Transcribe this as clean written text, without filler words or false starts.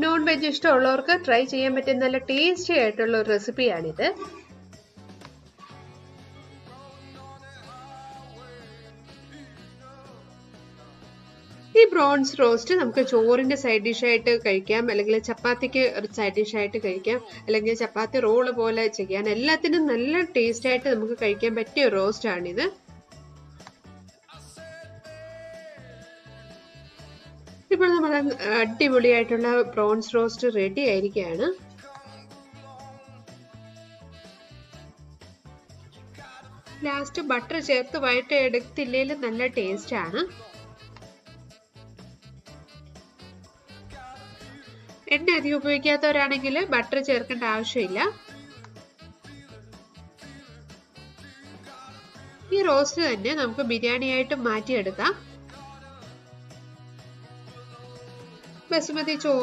Non veg ഇഷ്ടമുള്ളവർക്ക് try ചെയ്യാൻ പറ്റിയ നല്ല ടേസ്റ്റി ആയിട്ടുള്ള ഒരു റെസിപ്പിയാണിത്. ഈ പ്രോൺസ് റോസ്റ്റ് നമുക്ക് ചോറിന്റെ സൈഡ് ഡിഷ് ആയിട്ട് കഴിക്കാം, അല്ലെങ്കിൽ ചപ്പാത്തിക്ക് സൈഡ് ഡിഷ് ആയിട്ട് കഴിക്കാം, അല്ലെങ്കിൽ ചപ്പാത്തി റോള് പോലെ ചെയ്യാൻ, എല്ലാത്തിനും നല്ല ടേസ്റ്റ് ആയിട്ട് നമുക്ക് കഴിക്കാൻ പറ്റിയ റോസ്റ്റ് ആണിത്. ഇപ്പോൾ നമ്മൾ അടിപൊളിയായിട്ടുള്ള പ്രോൺസ് റോസ്റ്റ് റെഡി ആയിരിക്കുകയാണ്. ലാസ്റ്റ് ബട്ടർ ചേർത്ത് വഴറ്റി എടുത്തില്ലെങ്കിലും നല്ല ടേസ്റ്റ് ആണ്. എണ്ണ അധികം ഉപയോഗിക്കാത്തവരാണെങ്കിൽ ബട്ടർ ചേർക്കേണ്ട ആവശ്യമില്ല. ഈ റോസ്റ്റ് തന്നെ നമുക്ക് ബിരിയാണി ആയിട്ട് മാറ്റിയെടുക്കാം. ബസുമതി ചോറ്